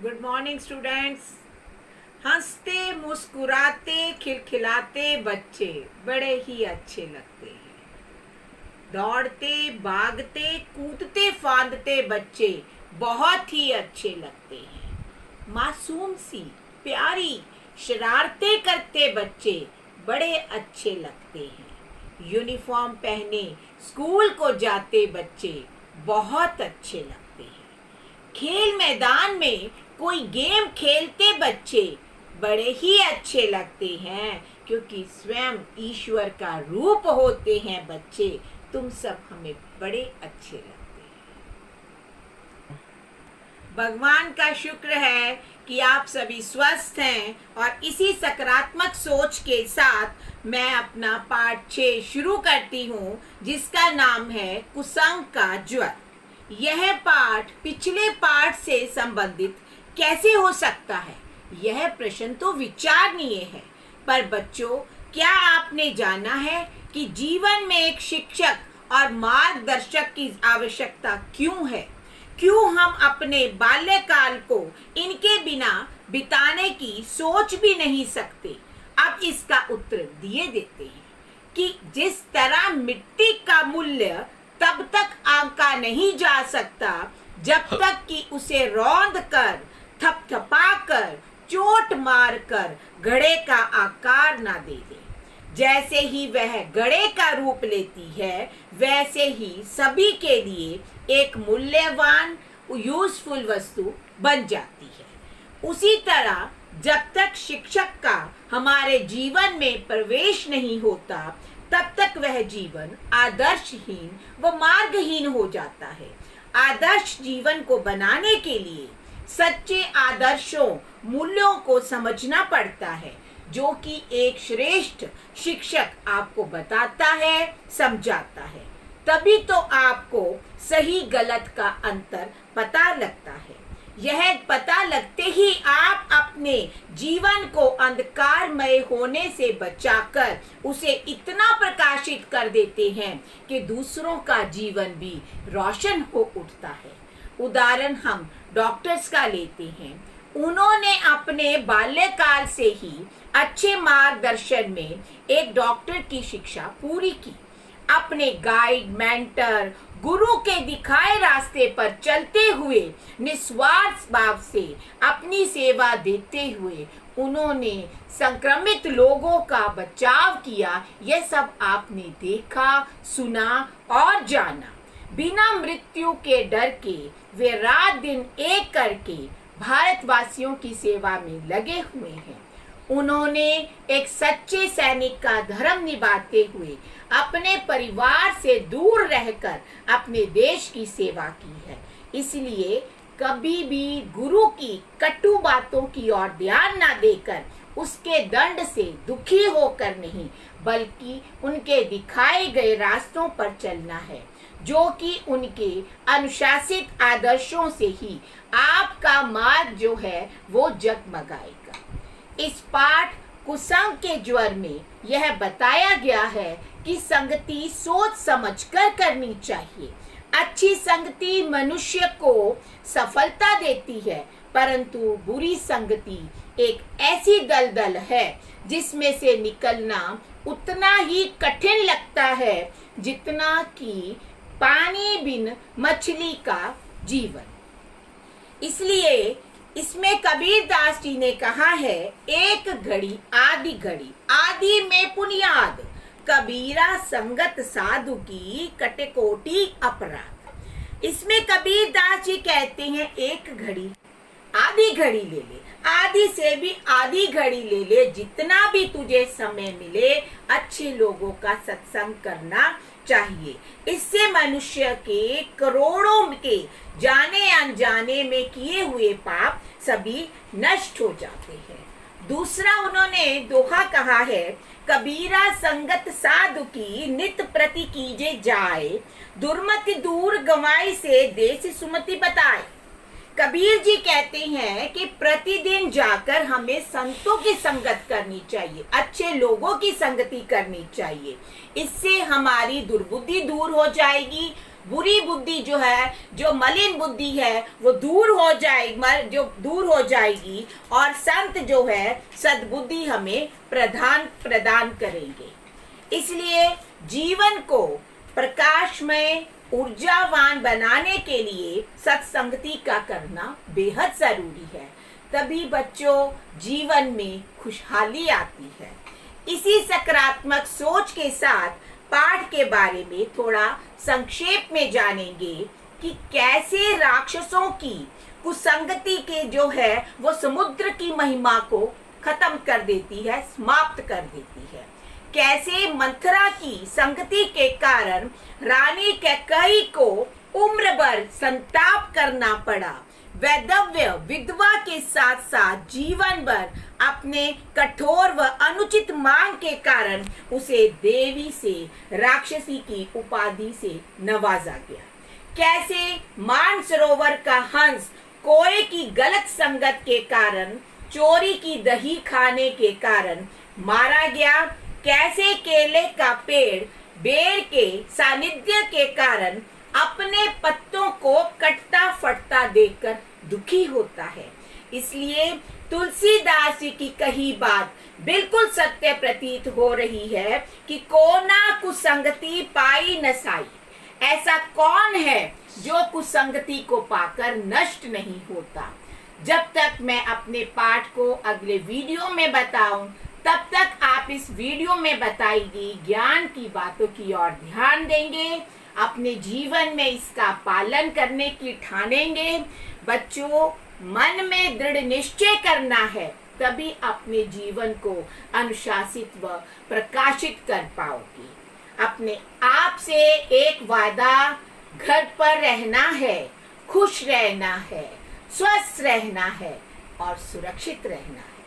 Good morning students. हंसते मुस्कुराते खिलखिलाते बच्चे बड़े ही अच्छे लगते हैं। दौड़ते भागते कूदते फांदते बच्चे बहुत ही अच्छे लगते हैं। मासूम सी प्यारी शरारतें करते बच्चे बड़े अच्छे लगते हैं। यूनिफॉर्म पहने स्कूल को जाते बच्चे बहुत अच्छे लगते हैं। खेल मैदान में कोई गेम खेलते बच्चे बड़े ही अच्छे लगते हैं, क्योंकि स्वयं ईश्वर का रूप होते हैं बच्चे। तुम सब हमें बड़े अच्छे लगते हैं। भगवान का शुक्र है कि आप सभी स्वस्थ हैं और इसी सकारात्मक सोच के साथ मैं अपना पाठ 6 शुरू करती हूँ, जिसका नाम है कुसंग का ज्वर। यह पाठ पिछले पाठ से संबंधित कैसे हो सकता है? यह प्रश्न तो विचारणीय है, पर बच्चों, क्या आपने जाना है कि जीवन में एक शिक्षक और मार्गदर्शक की आवश्यकता क्यों है? क्यों हम अपने बाल्यकाल को इनके बिना बिताने की सोच भी नहीं सकते? अब इसका उत्तर दिए देते हैं कि जिस तरह मिट्टी का मूल्य तब तक आंका नहीं जा सकता जब तक कि उसे रौंद कर, थपथपा कर, चोट मार कर घड़े का आकार ना दे दे। जैसे ही वह घड़े का रूप लेती है, वैसे ही सभी के लिए एक मूल्यवान यूजफुल वस्तु बन जाती है। उसी तरह जब तक शिक्षक का हमारे जीवन में प्रवेश नहीं होता, तब तक वह जीवन आदर्शहीन व मार्गहीन हो जाता है। आदर्श जीवन को बनाने के लिए सच्चे आदर्शों, मूल्यों को समझना पड़ता है, जो कि एक श्रेष्ठ शिक्षक आपको बताता है, समझाता है। तभी तो आपको सही गलत का अंतर पता लगता है। यह पता लगते ही आप अपने जीवन को अंधकारमय होने से बचाकर उसे इतना प्रकाशित कर देते हैं कि दूसरों का जीवन भी रोशन हो उठता है। उदाहरण हम डॉक्टर्स का लेते हैं। उन्होंने अपने बाल्यकाल से ही अच्छे मार्गदर्शन में एक डॉक्टर की शिक्षा पूरी की। अपने गाइड, मेंटर, गुरु के दिखाए रास्ते पर चलते हुए निस्वार्थ भाव से अपनी सेवा देते हुए उन्होंने संक्रमित लोगों का बचाव किया। यह सब आपने देखा, सुना और जाना। बिना मृत्यु के डर के वे रात दिन एक करके भारतवासियों की सेवा में लगे हुए हैं। उन्होंने एक सच्चे सैनिक का धर्म निभाते हुए अपने परिवार से दूर रहकर अपने देश की सेवा की है। इसलिए कभी भी गुरु की कटु बातों की ओर ध्यान न देकर उसके दंड से दुखी होकर नहीं, बल्कि उनके दिखाए गए रास्तों पर चलना है, जो कि उनके अनुशासित आदर्शों से ही आपका मार्ग जो है वो जगमगाएगा। इस पाठ कुसंग के ज्वर में यह बताया गया है कि संगति सोच समझकर करनी चाहिए। अच्छी संगति मनुष्य को सफलता देती है, परंतु बुरी संगति एक ऐसी दलदल है जिसमें से निकलना उतना ही कठिन लगता है जितना कि पानी बिन मछली का जीवन। इसलिए इसमें कबीर दास जी ने कहा है, एक घड़ी आधी घड़ी, आदि में पुनियाद, कबीरा संगत साधु की कटकोटी अपराध। इसमें कबीर दास जी कहते हैं, एक घड़ी आधी घड़ी ले ले, आधी से भी आधी घड़ी ले ले, जितना भी तुझे समय मिले अच्छे लोगों का सत्संग करना चाहिए। इससे मनुष्य के करोड़ों के जाने अनजाने में किए हुए पाप सभी नष्ट हो जाते हैं। दूसरा उन्होंने दोहा कहा है, कबीरा संगत साधु की नित प्रति कीजे जाए, दुर्मति दूर गंवाई से देश सुमति बताए। कबीर जी कहते हैं कि प्रतिदिन जाकर हमें संतों की संगत करनी चाहिए, अच्छे लोगों की संगति करनी चाहिए। इससे हमारी दुर्बुद्धि दूर हो जाएगी, बुरी बुद्धि जो है, जो मलिन बुद्धि है, वो दूर हो जाएगी, जो दूर हो जाएगी, और संत जो है सद्बुद्धि हमें प्रदान करेंगे। इसलिए जीवन को प्रकाशमय ऊर्जावान बनाने के लिए सत्संगति का करना बेहद जरूरी है। तभी बच्चों जीवन में खुशहाली आती है। इसी सकारात्मक सोच के साथ पाठ के बारे में थोड़ा संक्षेप में जानेंगे कि कैसे राक्षसों की कुसंगति के जो है वो समुद्र की महिमा को खत्म कर देती है, समाप्त कर देती है। कैसे मंथरा की संगति के कारण रानी कैकेयी को उम्र भर संताप करना पड़ा। वैधव्य विधवा के साथ साथ जीवन भर अपने कठोर व अनुचित मांग के कारण उसे देवी से राक्षसी की उपाधि से नवाजा गया। कैसे मानसरोवर का हंस कोए की गलत संगत के कारण, चोरी की दही खाने के कारण मारा गया। कैसे केले का पेड़ बेर के सानिध्य के कारण अपने पत्तों को कटता फटता देखकर दुखी होता है। इसलिए तुलसीदास जी की कही बात बिल्कुल सत्य प्रतीत हो रही है कि कोना कुसंगति पाई न साई। ऐसा कौन है जो कुसंगति को पाकर नष्ट नहीं होता। जब तक मैं अपने पाठ को अगले वीडियो में बताऊं, तब तक आप इस वीडियो में बताई गई ज्ञान की बातों की ओर ध्यान देंगे, अपने जीवन में इसका पालन करने की ठानेंगे। बच्चों, मन में दृढ़ निश्चय करना है, तभी अपने जीवन को अनुशासित व प्रकाशित कर पाओगे। अपने आप से एक वादा, घर पर रहना है, खुश रहना है, स्वस्थ रहना है और सुरक्षित रहना है।